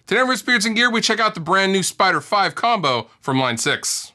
Today on Riffs, Beards, and Gear, we check out the brand new Spider V combo from line 6.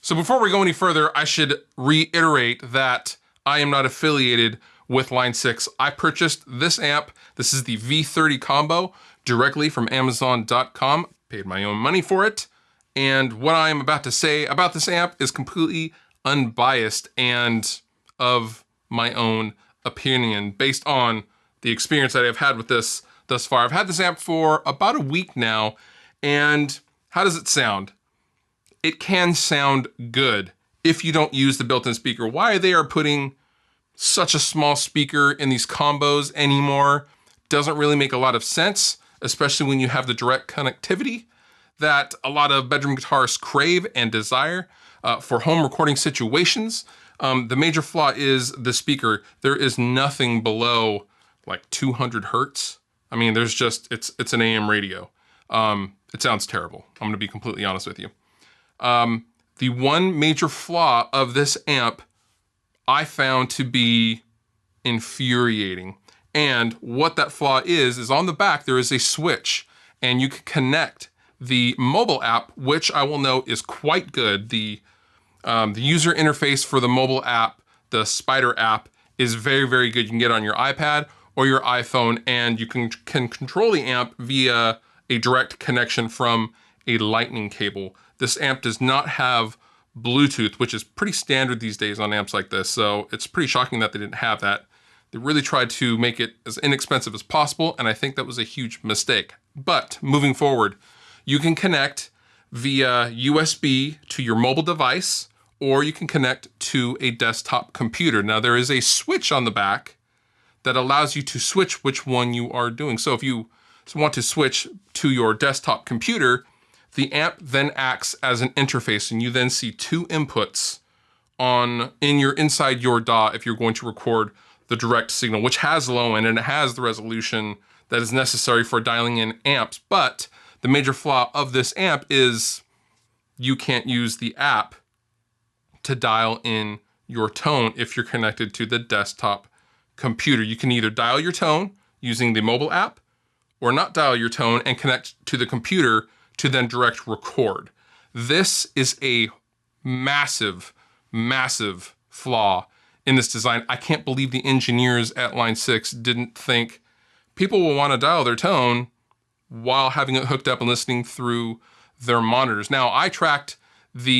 So before we go any further, I should reiterate that I am not affiliated with line 6. I purchased this amp. This is the V30 combo directly from Amazon.com. Paid my own money for it. And what I am about to say about this amp is completely unbiased and of my own opinion based on the experience that I've had with this thus far. I've had this amp for about a week now, and how does it sound? It can sound good if you don't use the built-in speaker. Why they are putting such a small speaker in these combos anymore doesn't really make a lot of sense, especially when you have the direct connectivity that a lot of bedroom guitarists crave and desire for home recording situations. The major flaw is the speaker. There is nothing below like 200 hertz. I mean, there's just, it's an AM radio. It sounds terrible. I'm gonna be completely honest with you. The one major flaw of this amp I found to be infuriating. And what that flaw is on the back, there is a switch and you can connect the mobile app, which I will note is quite good. The user interface for the mobile app, the Spider app, is very, very good. You can get it on your iPad or your iPhone, and you can control the amp via a direct connection from a lightning cable. This amp does not have Bluetooth, which is pretty standard these days on amps like this, so it's pretty shocking that they didn't have that. They really tried to make it as inexpensive as possible, and I think that was a huge mistake. But moving forward, you can connect via USB to your mobile device, or you can connect to a desktop computer. Now, there is a switch on the back that allows you to switch which one you are doing. So if you want to switch to your desktop computer, the amp then acts as an interface, and you then see two inputs inside your DAW if you're going to record the direct signal, which has low end and it has the resolution that is necessary for dialing in amps. But the major flaw of this amp is you can't use the app to dial in your tone if you're connected to the desktop computer. You can either dial your tone using the mobile app or not dial your tone and connect to the computer to then direct record. This is a massive, massive flaw in this design. I can't believe the engineers at Line 6 didn't think people will want to dial their tone while having it hooked up and listening through their monitors. Now, I tracked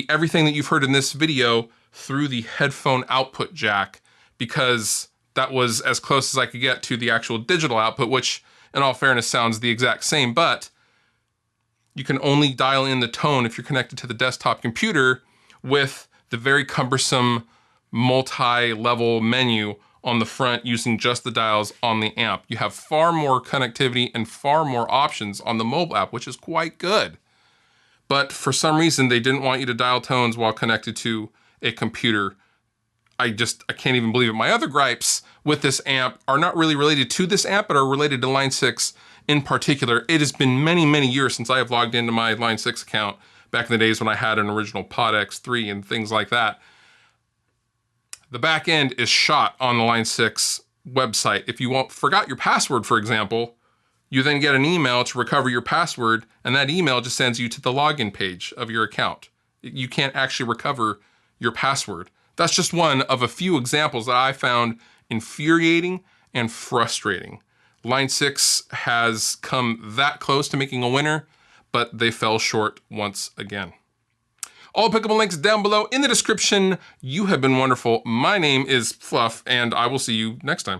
everything that you've heard in this video through the headphone output jack because that was as close as I could get to the actual digital output, which in all fairness sounds the exact same, but you can only dial in the tone if you're connected to the desktop computer with the very cumbersome multi-level menu on the front using just the dials on the amp. You have far more connectivity and far more options on the mobile app, which is quite good. But for some reason, they didn't want you to dial tones while connected to a computer. I can't even believe it. My other gripes with this amp are not really related to this amp, but are related to Line 6 in particular. It has been many, many years since I have logged into my Line 6 account back in the days when I had an original Pod X3 and things like that. The back end is shot on the Line 6 website. If you forgot your password, for example, you then get an email to recover your password, and that email just sends you to the login page of your account. You can't actually recover your password. That's just one of a few examples that I found infuriating and frustrating. Line 6 has come that close to making a winner, but they fell short once again. All applicable links down below in the description. You have been wonderful. My name is Fluff, and I will see you next time.